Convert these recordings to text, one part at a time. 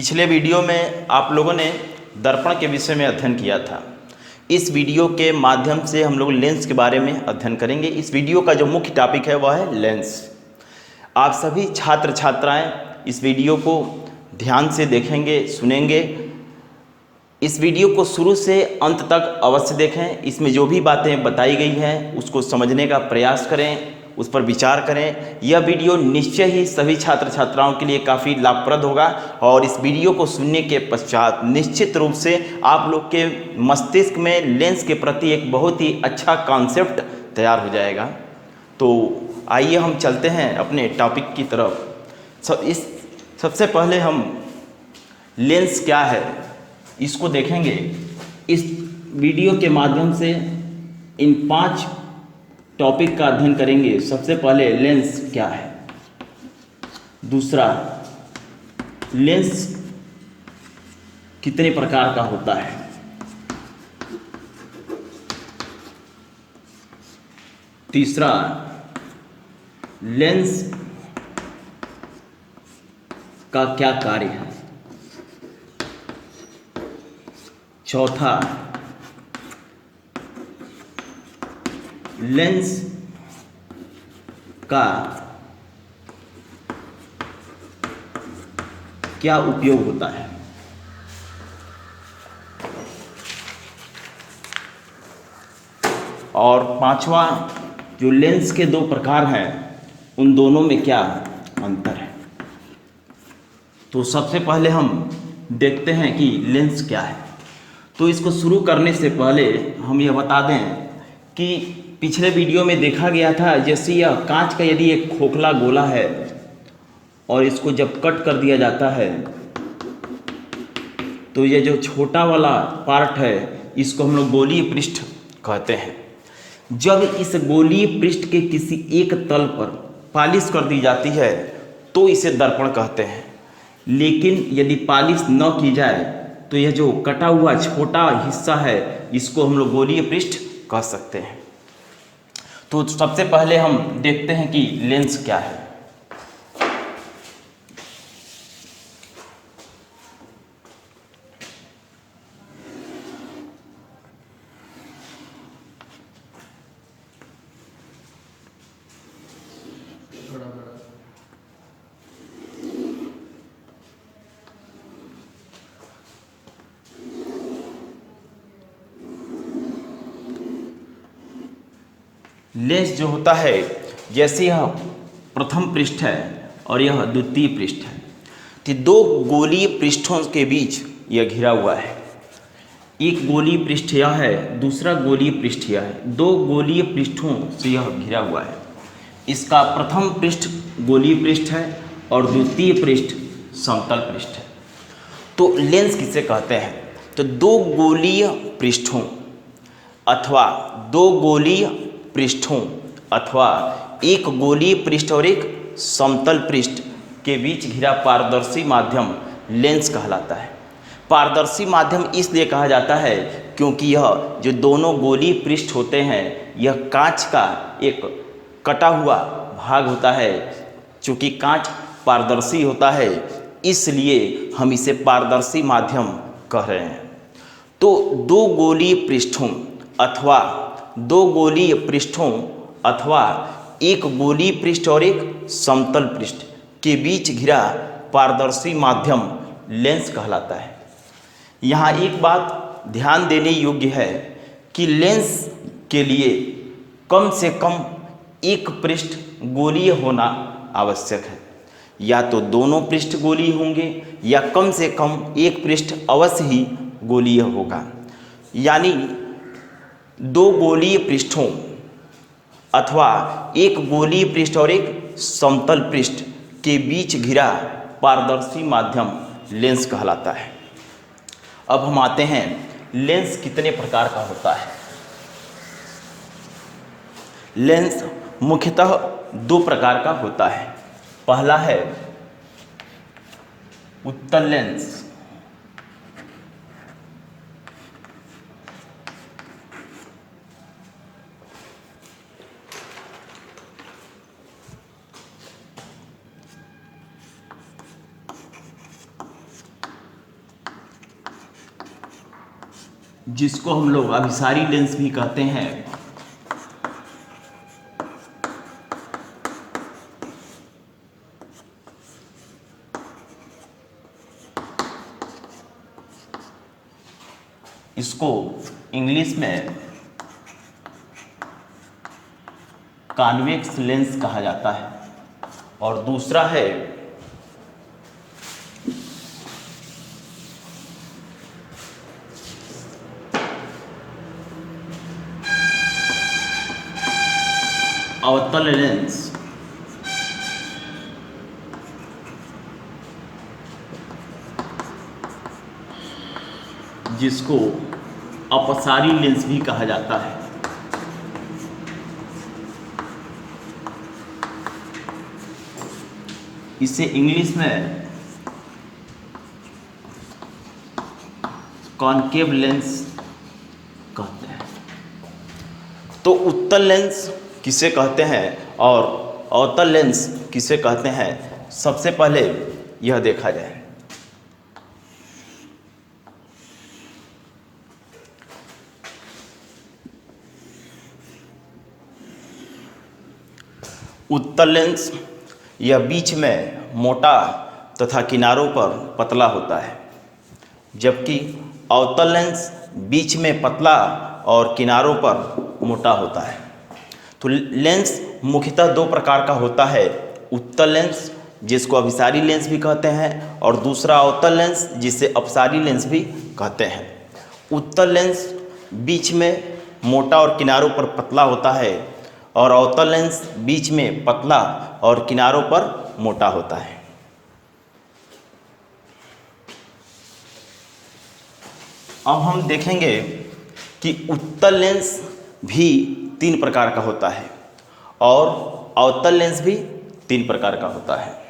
पिछले वीडियो में आप लोगों ने दर्पण के विषय में अध्ययन किया था। इस वीडियो के माध्यम से हम लोग लेंस के बारे में अध्ययन करेंगे। इस वीडियो का जो मुख्य टॉपिक है वह है लेंस। आप सभी छात्र छात्राएं इस वीडियो को ध्यान से देखेंगे, सुनेंगे। इस वीडियो को शुरू से अंत तक अवश्य देखें। इसमें जो भी बातें बताई गई हैं उसको समझने का प्रयास करें, उस पर विचार करें। यह वीडियो निश्चय ही सभी छात्र छात्राओं के लिए काफ़ी लाभप्रद होगा और इस वीडियो को सुनने के पश्चात निश्चित रूप से आप लोग के मस्तिष्क में लेंस के प्रति एक बहुत ही अच्छा कॉन्सेप्ट तैयार हो जाएगा। तो आइए हम चलते हैं अपने टॉपिक की तरफ। सबसे पहले हम लेंस क्या है इसको देखेंगे। इस वीडियो के माध्यम से इन 5 टॉपिक का अध्ययन करेंगे। सबसे पहले लेंस क्या है, दूसरा लेंस कितने प्रकार का होता है, तीसरा लेंस का क्या कार्य है, चौथा लेंस का क्या उपयोग होता है, और पांचवा जो लेंस के 2 प्रकार हैं उन दोनों में क्या अंतर है। तो सबसे पहले हम देखते हैं कि लेंस क्या है। तो इसको शुरू करने से पहले हम यह बता दें कि पिछले वीडियो में देखा गया था जैसे यह कांच का यदि एक खोखला गोला है और इसको जब कट कर दिया जाता है तो ये जो छोटा वाला पार्ट है इसको हम लोग गोलीय पृष्ठ कहते हैं। जब इस गोलीय पृष्ठ के किसी एक तल पर पॉलिश कर दी जाती है तो इसे दर्पण कहते हैं। लेकिन यदि पॉलिश न की जाए तो यह जो कटा हुआ छोटा हिस्सा है इसको हम लोग गोलीय पृष्ठ कह सकते हैं। तो सबसे पहले हम देखते हैं कि लेंस क्या है। लेंस जो होता है जैसे यह प्रथम पृष्ठ है और यह द्वितीय पृष्ठ है, तो 2 गोलीय पृष्ठों के बीच यह घिरा हुआ है। एक गोलीय पृष्ठ यह है, दूसरा गोलीय पृष्ठ यह है। 2 गोलीय पृष्ठों से यह घिरा हुआ है। इसका प्रथम पृष्ठ गोलीय पृष्ठ है और द्वितीय पृष्ठ समतल पृष्ठ है। तो लेंस किसे कहते हैं? तो 2 गोलीय पृष्ठों अथवा 2 गोलीय पृष्ठों अथवा एक गोलीय पृष्ठ और एक समतल पृष्ठ के बीच घिरा पारदर्शी माध्यम लेंस कहलाता है। पारदर्शी माध्यम इसलिए कहा जाता है क्योंकि यह जो दोनों गोलीय पृष्ठ होते हैं यह कांच का एक कटा हुआ भाग होता है। चूँकि कांच पारदर्शी होता है इसलिए हम इसे पारदर्शी माध्यम कह रहे हैं। तो 2 गोलीय पृष्ठों अथवा 2 गोलीय पृष्ठों अथवा एक गोलीय पृष्ठ और एक समतल पृष्ठ के बीच घिरा पारदर्शी माध्यम लेंस कहलाता है। यहाँ एक बात ध्यान देने योग्य है कि लेंस के लिए कम से कम एक पृष्ठ गोलीय होना आवश्यक है। या तो दोनों पृष्ठ गोलीय होंगे या कम से कम एक पृष्ठ अवश्य ही गोलीय होगा। यानी 2 गोलीय पृष्ठों अथवा एक गोलीय पृष्ठ और एक समतल पृष्ठ के बीच घिरा पारदर्शी माध्यम लेंस कहलाता है। अब हम आते हैं लेंस कितने प्रकार का होता है। लेंस मुख्यतः 2 प्रकार का होता है। पहला है उत्तल लेंस जिसको हम लोग अभिसारी लेंस भी कहते हैं। इसको इंग्लिश में कॉन्वेक्स लेंस कहा जाता है। और दूसरा है अवतल लेंस, जिसको अपसारी लेंस भी कहा जाता है। इसे इंग्लिश में कॉनकेव लेंस कहते हैं। तो उत्तल लेंस किसे कहते हैं और अवतल लेंस किसे कहते हैं, सबसे पहले यह देखा जाए। उत्तल लेंस यह बीच में मोटा तथा किनारों पर पतला होता है, जबकि अवतल लेंस बीच में पतला और किनारों पर मोटा होता है। तो लेंस मुख्यतः दो प्रकार का होता है, उत्तल लेंस जिसको अभिसारी लेंस भी कहते हैं और दूसरा अवतल लेंस जिसे अपसारी लेंस भी कहते हैं। उत्तल लेंस बीच में मोटा और किनारों पर पतला होता है और अवतल लेंस बीच में पतला और किनारों पर मोटा होता है। अब हम देखेंगे कि उत्तल लेंस भी 3 प्रकार का होता है और अवतल लेंस भी 3 प्रकार का होता है।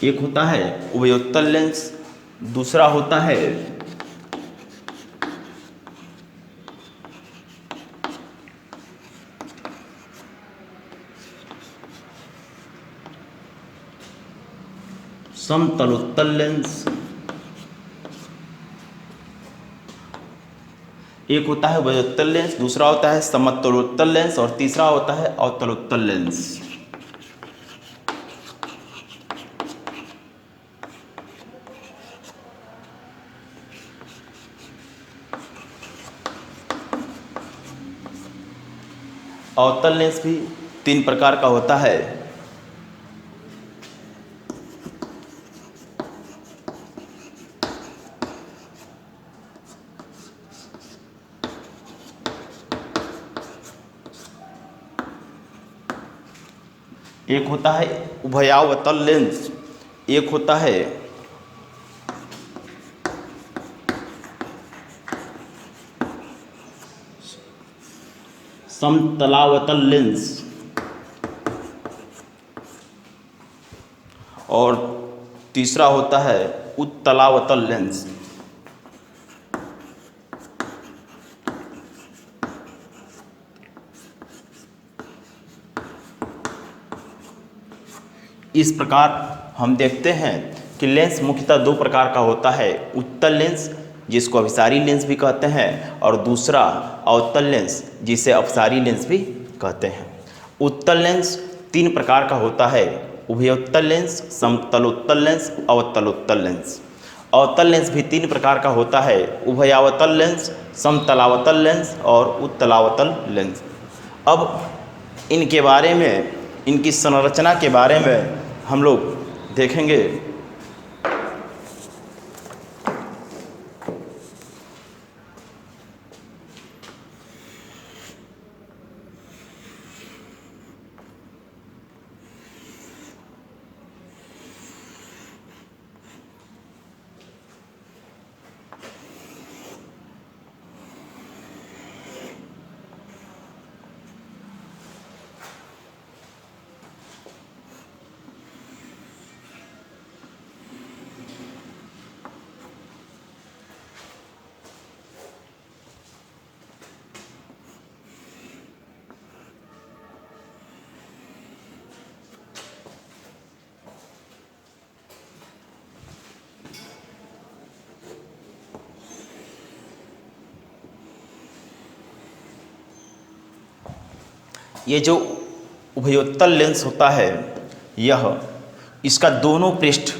एक होता है उभयोत्तल लेंस, दूसरा होता है समतलोत्तल लेंस, एक होता है उभयोत्तल लेंस, दूसरा होता है समतलोत्तल लेंस और तीसरा होता है अवतलोत्तल लेंस। अवतल लेंस भी 3 प्रकार का होता है। एक होता है उभयावतल लेंस, एक होता है समतलावतल लेंस और तीसरा होता है उत्तलावतल लेंस। इस प्रकार हम देखते हैं कि लेंस मुख्यतः 2 प्रकार का होता है, उत्तल लेंस जिसको अभिसारी लेंस भी कहते हैं और दूसरा अवतल लेंस जिसे अपसारी लेंस भी कहते हैं। उत्तल लेंस 3 प्रकार का होता है, उभयोत्तल लेंस, समतलोत्तल लेंस, अवतलोत्तल लेंस। अवतल लेंस भी 3 प्रकार का होता है, उभयावतल लेंस, समतलावतल लेंस और उत्तलावतल लेंस। अब इनके बारे में, इनकी संरचना के बारे में हम लोग देखेंगे। ये जो उभयोत्तल लेंस होता है यह इसका दोनों पृष्ठ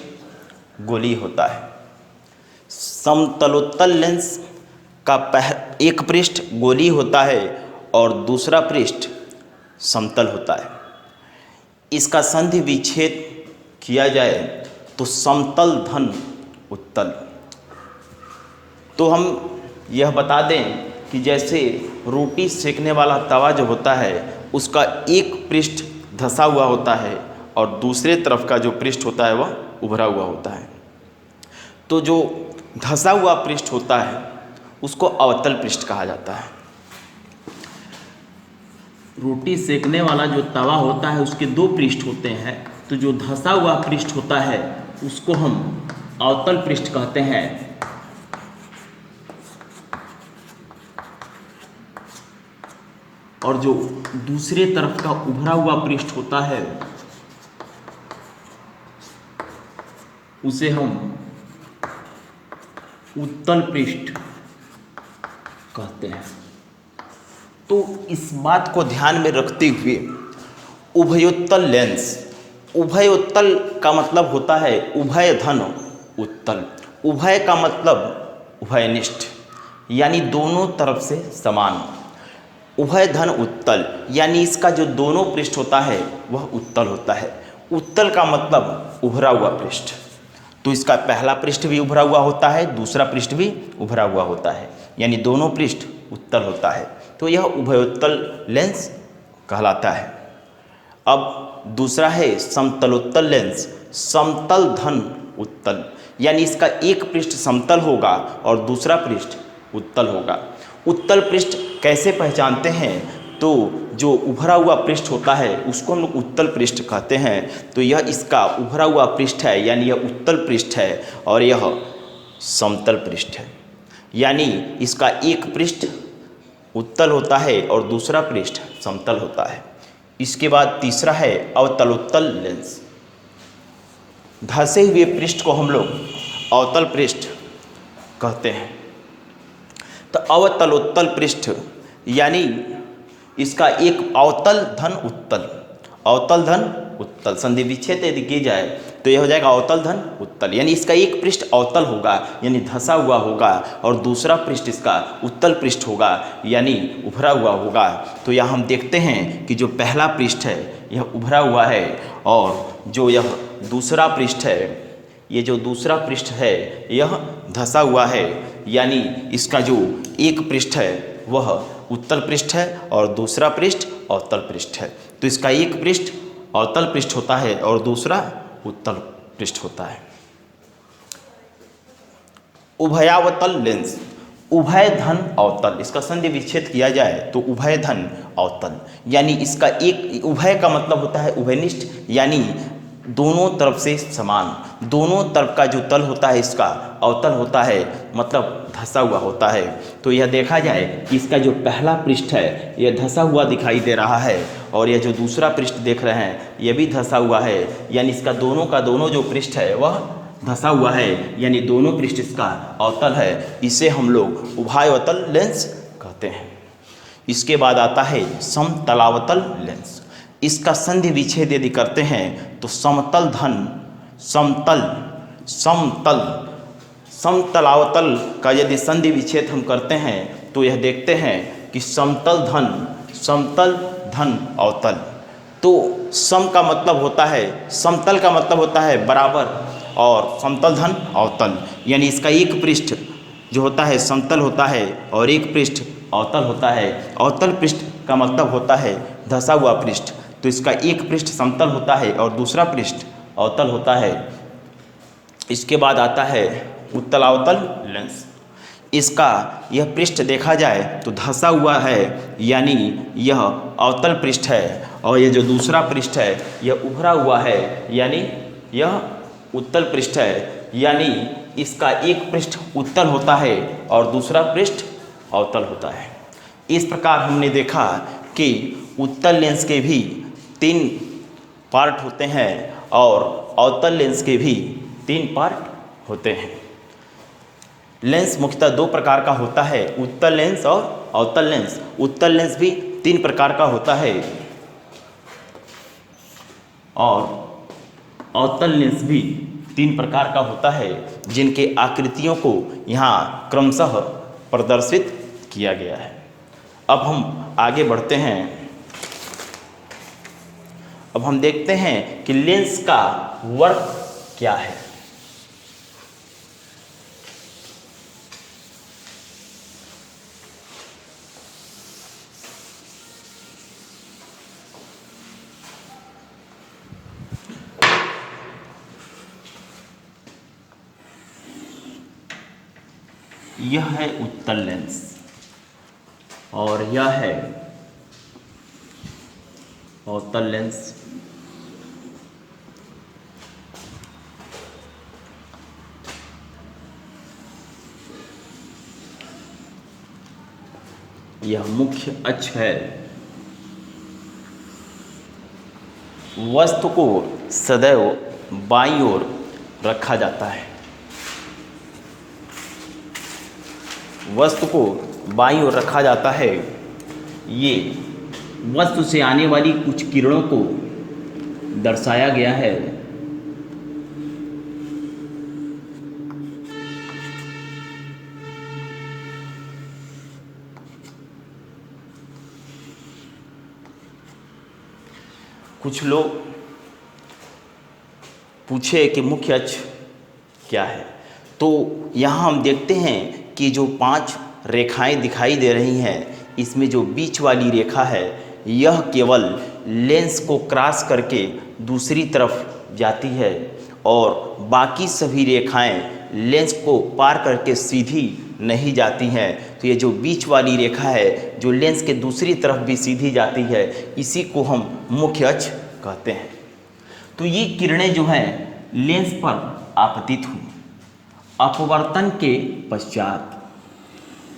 गोलीय होता है। समतलोत्तल लेंस का एक पृष्ठ गोलीय होता है और दूसरा पृष्ठ समतल होता है। इसका संधि विच्छेद किया जाए तो समतल धन उत्तल। तो हम यह बता दें कि जैसे रोटी सेकने वाला तवा जो होता है उसका एक पृष्ठ धंसा हुआ होता है और दूसरे तरफ का जो पृष्ठ होता है वह उभरा हुआ होता है। तो जो धंसा हुआ पृष्ठ होता है उसको अवतल पृष्ठ कहा जाता है। रोटी सेकने वाला जो तवा होता है उसके दो पृष्ठ होते हैं, तो जो धंसा हुआ पृष्ठ होता है उसको हम अवतल पृष्ठ कहते हैं। और जो दूसरे तरफ का उभरा हुआ पृष्ठ होता है उसे हम उत्तल पृष्ठ कहते हैं। तो इस बात को ध्यान में रखते हुए उभयोत्तल लेंस, उभयोत्तल का मतलब होता है उभय धन उत्तल। उभय का मतलब उभयनिष्ठ यानी दोनों तरफ से समान। उभय धन उत्तल यानी इसका जो दोनों पृष्ठ होता है वह उत्तल होता है। उत्तल का मतलब उभरा हुआ पृष्ठ। तो इसका पहला पृष्ठ भी उभरा हुआ होता है, दूसरा पृष्ठ भी उभरा हुआ होता है, यानी दोनों पृष्ठ उत्तल होता है। तो यह उभयोत्तल लेंस कहलाता है। अब दूसरा है समतलोत्तल लेंस, समतल धन उत्तल, यानी इसका एक पृष्ठ समतल होगा और दूसरा पृष्ठ उत्तल होगा। उत्तल पृष्ठ कैसे पहचानते हैं? तो जो उभरा हुआ पृष्ठ होता है उसको हम लोग उत्तल पृष्ठ कहते हैं। तो यह इसका उभरा हुआ पृष्ठ है यानी यह उत्तल पृष्ठ है और यह समतल पृष्ठ है, यानी इसका एक पृष्ठ उत्तल होता है और दूसरा पृष्ठ समतल होता है। इसके बाद तीसरा है अवतलोत्तल लेंस। धंसे हुए पृष्ठ को हम लोग अवतल पृष्ठ कहते हैं। तो अवतलोत्तल पृष्ठ यानी इसका एक अवतल धन उत्तल, अवतल धन उत्तल संधि विच्छेद यदि की जाए तो यह हो जाएगा अवतल धन उत्तल, यानी इसका एक पृष्ठ अवतल होगा यानी धंसा हुआ होगा और दूसरा पृष्ठ इसका उत्तल पृष्ठ होगा यानी उभरा हुआ होगा। तो यहाँ हम देखते हैं कि जो पहला पृष्ठ है यह उभरा हुआ है और जो यह दूसरा पृष्ठ है, ये जो दूसरा पृष्ठ है यह धंसा हुआ है, यानी इसका जो एक पृष्ठ है वह उत्तल पृष्ठ है और दूसरा पृष्ठ अवतल पृष्ठ है। तो इसका एक पृष्ठ अवतल पृष्ठ होता है और दूसरा उत्तल पृष्ठ होता है। उभयावतल लेंस, उभय धन अवतल, इसका संधि विच्छेद किया जाए तो उभय धन अवतल, यानी इसका एक उभय का मतलब होता है उभयनिष्ठ, यानी दोनों तरफ से समान, दोनों तरफ का जो तल होता है इसका अवतल होता है, मतलब धंसा हुआ होता है। तो यह देखा जाए कि इसका जो पहला पृष्ठ है यह धंसा हुआ दिखाई दे रहा है और यह जो दूसरा पृष्ठ देख रहे हैं यह भी धंसा हुआ है, यानी इसका दोनों का दोनों जो पृष्ठ है वह धंसा हुआ है, यानी दोनों पृष्ठ इसका अवतल है। इसे हम लोग उभयावतल लेंस कहते हैं। इसके बाद आता है समतलावतल लेंस। इसका संधि विच्छेद यदि करते हैं तो समतल धन समतल, समतल, समतलावतल का यदि संधि विच्छेद हम करते हैं तो यह देखते हैं कि समतल धन, समतल धन अवतल। तो सम का मतलब होता है, समतल का मतलब होता है बराबर और समतल धन अवतल, यानी इसका एक पृष्ठ जो होता है समतल होता है और एक पृष्ठ अवतल होता है। अवतल पृष्ठ का मतलब होता है धंसा हुआ पृष्ठ, तो इसका एक पृष्ठ समतल होता है और दूसरा पृष्ठ अवतल होता है। इसके बाद आता है उत्तलावतल लेंस। इसका यह पृष्ठ देखा जाए तो धंसा हुआ है, यानी यह अवतल पृष्ठ है और यह जो दूसरा पृष्ठ है यह उभरा हुआ है, यानी यह उत्तल पृष्ठ है, यानी इसका एक पृष्ठ उत्तल होता है और दूसरा पृष्ठ अवतल होता है। इस प्रकार हमने देखा कि उत्तल लेंस के भी 3 पार्ट होते हैं और अवतल लेंस के भी 3 पार्ट होते हैं। लेंस मुख्यतः 2 प्रकार का होता है, उत्तल लेंस और अवतल लेंस। उत्तल लेंस भी 3 प्रकार का होता है, और अवतल लेंस भी 3 प्रकार का होता है, जिनके आकृतियों को यहाँ क्रमशः प्रदर्शित किया गया है। अब हम आगे बढ़ते हैं। अब हम देखते हैं कि लेंस का वर्क क्या है। यह है उत्तल लेंस और यह है अवतल लेंस। यह मुख्य अक्ष है। वस्तु को सदैव बाईं ओर रखा जाता है। वस्तु को बाईं ओर रखा जाता है। ये वस्तु से आने वाली कुछ किरणों को दर्शाया गया है। कुछ लोग पूछे कि मुख्य अक्ष क्या है, तो यहाँ हम देखते हैं कि जो 5 रेखाएं दिखाई दे रही हैं, इसमें जो बीच वाली रेखा है यह केवल लेंस को क्रॉस करके दूसरी तरफ जाती है और बाकी सभी रेखाएं लेंस को पार करके सीधी नहीं जाती हैं। तो ये जो बीच वाली रेखा है जो लेंस के दूसरी तरफ भी सीधी जाती है, इसी को हम मुख्य अक्ष कहते हैं। तो ये किरणें जो हैं लेंस पर आपतित हुई। अपवर्तन के पश्चात,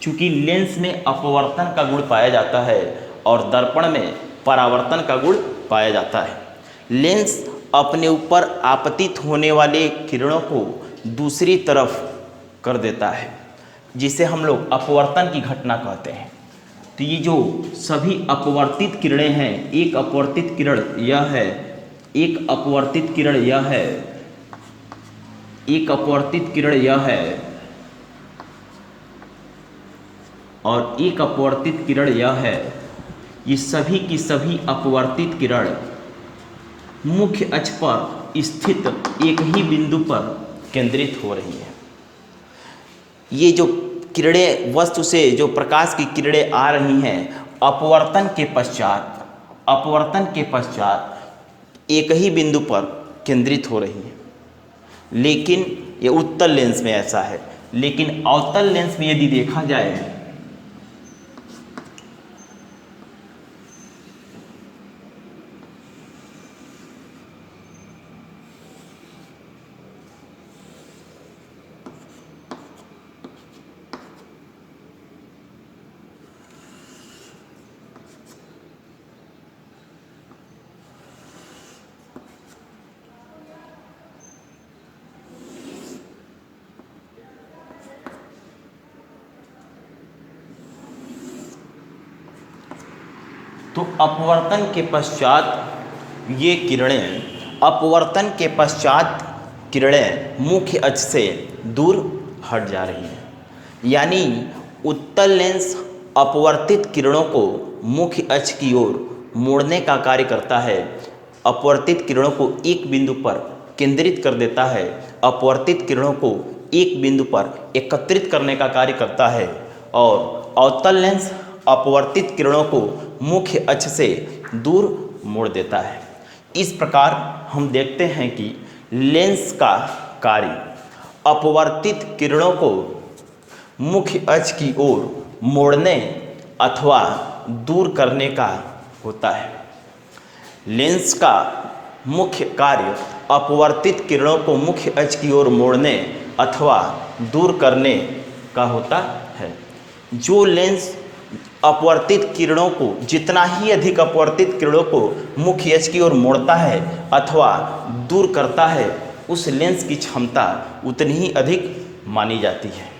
चूँकि लेंस में अपवर्तन का गुण पाया जाता है और दर्पण में परावर्तन का गुण पाया जाता है, लेंस अपने ऊपर आपतित होने वाले किरणों को दूसरी तरफ कर देता है, जिसे हम लोग अपवर्तन की घटना कहते हैं। तो ये जो सभी अपवर्तित किरणें हैं, एक अपवर्तित किरण यह है, एक अपवर्तित किरण यह है, एक अपवर्तित किरण यह है और एक अपवर्तित किरण यह है। ये सभी की सभी अपवर्तित किरण मुख्य अक्ष पर स्थित एक ही बिंदु पर केंद्रित हो रही है। ये जो किरणें, वस्तु से जो प्रकाश की किरणें आ रही हैं, अपवर्तन के पश्चात एक ही बिंदु पर केंद्रित हो रही हैं। लेकिन ये उत्तल लेंस में ऐसा है। लेकिन अवतल लेंस में यदि देखा जाए तो अपवर्तन के पश्चात किरणें मुख्य अक्ष से दूर हट जा रही हैं। यानी उत्तल लेंस अपवर्तित किरणों को मुख्य अक्ष की ओर मोड़ने का कार्य करता है। अपवर्तित किरणों को एक बिंदु पर केंद्रित कर देता है, अपवर्तित किरणों को एक बिंदु पर एकत्रित करने का कार्य करता है। और अवतल लेंस अपवर्तित किरणों को मुख्य अक्ष से दूर मोड़ देता है। इस प्रकार हम देखते हैं कि लेंस का कार्य अपवर्तित किरणों को मुख्य अक्ष की ओर मोड़ने अथवा दूर करने का होता है। लेंस का मुख्य कार्य अपवर्तित किरणों को मुख्य अक्ष की ओर मोड़ने अथवा दूर करने का होता है। जो लेंस अपवर्तित किरणों को, जितना ही अधिक अपवर्तित किरणों को मुख्य अक्ष की ओर मोड़ता है अथवा दूर करता है, उस लेंस की क्षमता उतनी ही अधिक मानी जाती है।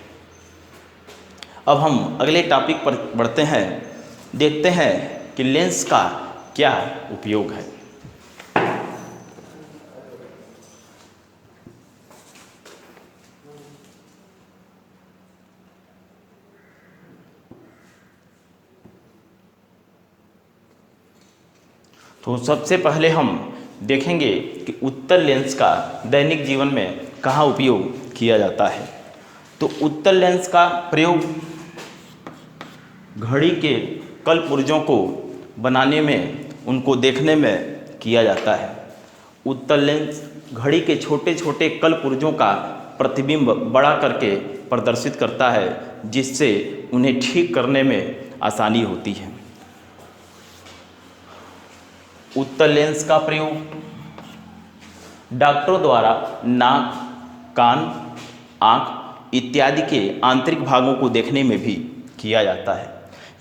अब हम अगले टॉपिक पर बढ़ते हैं, देखते हैं कि लेंस का क्या उपयोग है। तो सबसे पहले हम देखेंगे कि उत्तल लेंस का दैनिक जीवन में कहाँ उपयोग किया जाता है। तो उत्तल लेंस का प्रयोग घड़ी के कलपुर्जों को बनाने में, उनको देखने में किया जाता है। उत्तल लेंस घड़ी के छोटे छोटे कलपुर्जों का प्रतिबिंब बड़ा करके प्रदर्शित करता है, जिससे उन्हें ठीक करने में आसानी होती है। उत्तल लेंस का प्रयोग डॉक्टरों द्वारा नाक, कान, आँख इत्यादि के आंतरिक भागों को देखने में भी किया जाता है।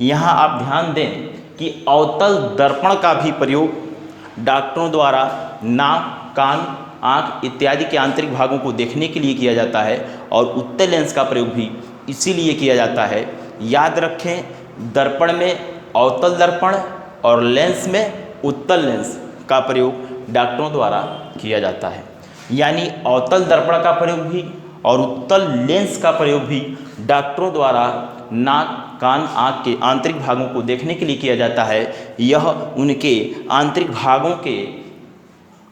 यहाँ आप ध्यान दें कि अवतल दर्पण का भी प्रयोग डॉक्टरों द्वारा नाक, कान, आँख इत्यादि के आंतरिक भागों को देखने के लिए किया जाता है, और उत्तल लेंस का प्रयोग भी इसीलिए किया जाता है। याद रखें, दर्पण में अवतल दर्पण और लेंस में उत्तल लेंस का प्रयोग डॉक्टरों द्वारा किया जाता है। यानी अवतल दर्पण का प्रयोग भी और उत्तल लेंस का प्रयोग भी डॉक्टरों द्वारा नाक, कान, आँख के आंतरिक भागों को देखने के लिए किया जाता है। यह उनके आंतरिक भागों के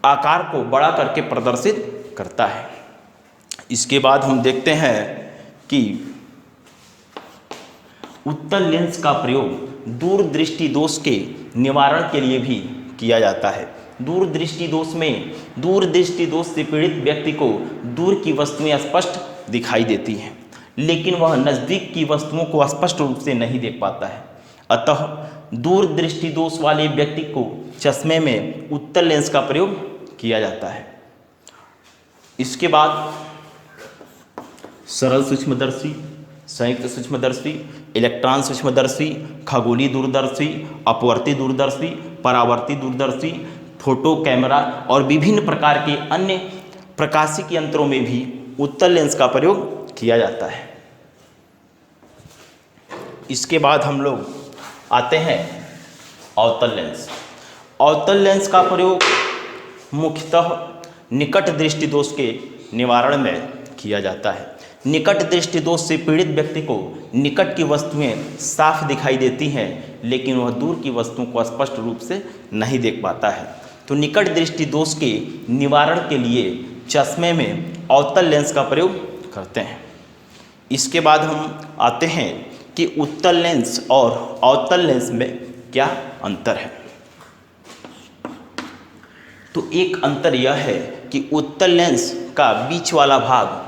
आकार को बड़ा करके प्रदर्शित करता है। इसके बाद हम देखते हैं कि उत्तल लेंस का प्रयोग दूरदृष्टि दोष के निवारण के लिए भी किया जाता है। दूरदृष्टि दोष में, दूरदृष्टि दोष से पीड़ित व्यक्ति को दूर की वस्तुएं स्पष्ट दिखाई देती हैं, लेकिन वह नज़दीक की वस्तुओं को स्पष्ट रूप से नहीं देख पाता है। अतः दूरदृष्टि दोष वाले व्यक्ति को चश्मे में उत्तल लेंस का प्रयोग किया जाता है। इसके बाद सरल सूक्ष्मदर्शी, संयुक्त सूक्ष्मदर्शी, इलेक्ट्रॉन सूक्ष्मदर्शी, खगोलीय दूरदर्शी, अपवर्ती दूरदर्शी, परावर्ती दूरदर्शी, फोटो कैमरा और विभिन्न प्रकार के अन्य प्रकाशिक यंत्रों में भी उत्तल लेंस का प्रयोग किया जाता है। इसके बाद हम लोग आते हैं अवतल लेंस। अवतल लेंस का प्रयोग मुख्यतः निकट दृष्टि दोष के निवारण में किया जाता है। निकट दृष्टि दोष से पीड़ित व्यक्ति को निकट की वस्तुएं साफ दिखाई देती हैं, लेकिन वह दूर की वस्तुओं को स्पष्ट रूप से नहीं देख पाता है। तो निकट दृष्टि दोष के निवारण के लिए चश्मे में अवतल लेंस का प्रयोग करते हैं। इसके बाद हम आते हैं कि उत्तल लेंस और अवतल लेंस में क्या अंतर है। तो एक अंतर यह है कि उत्तल लेंस का बीच वाला भाग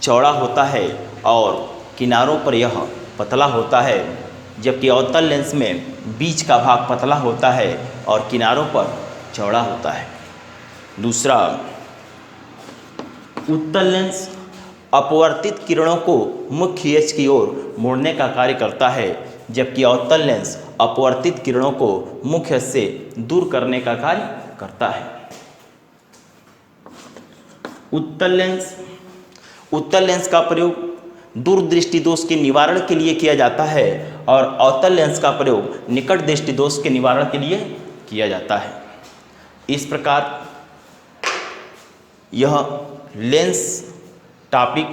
चौड़ा होता है और किनारों पर यह पतला होता है, जबकि अवतल लेंस में बीच का भाग पतला होता है और किनारों पर चौड़ा होता है। दूसरा, उत्तल लेंस अपवर्तित किरणों को मुख्य अक्ष की ओर मोड़ने का कार्य करता है, जबकि अवतल लेंस अपवर्तित किरणों को मुख्य अक्ष से दूर करने का कार्य करता है। उत्तल लेंस का प्रयोग दूरदृष्टि दोष के निवारण के लिए किया जाता है और अवतल लेंस का प्रयोग निकट दृष्टि दोष के निवारण के लिए किया जाता है। इस प्रकार यह लेंस टॉपिक,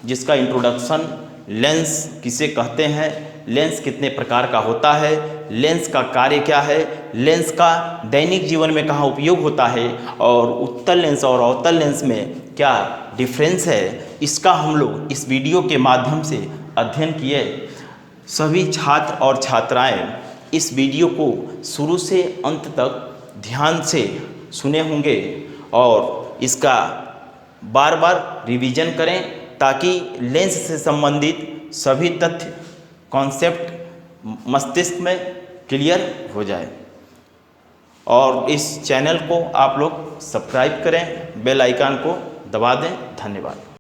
जिसका इंट्रोडक्शन, लेंस किसे कहते हैं, लेंस कितने प्रकार का होता है, लेंस का कार्य क्या है, लेंस का दैनिक जीवन में कहाँ उपयोग होता है और उत्तल लेंस और अवतल लेंस में क्या डिफरेंस है, इसका हम लोग इस वीडियो के माध्यम से अध्ययन किए। सभी छात्र और छात्राएं इस वीडियो को शुरू से अंत तक ध्यान से सुने होंगे और इसका बार बार रिवीजन करें, ताकि लेंस से संबंधित सभी तथ्य, कॉन्सेप्ट मस्तिष्क में क्लियर हो जाए। और इस चैनल को आप लोग सब्सक्राइब करें, बेल आइकन को दबा दें। धन्यवाद।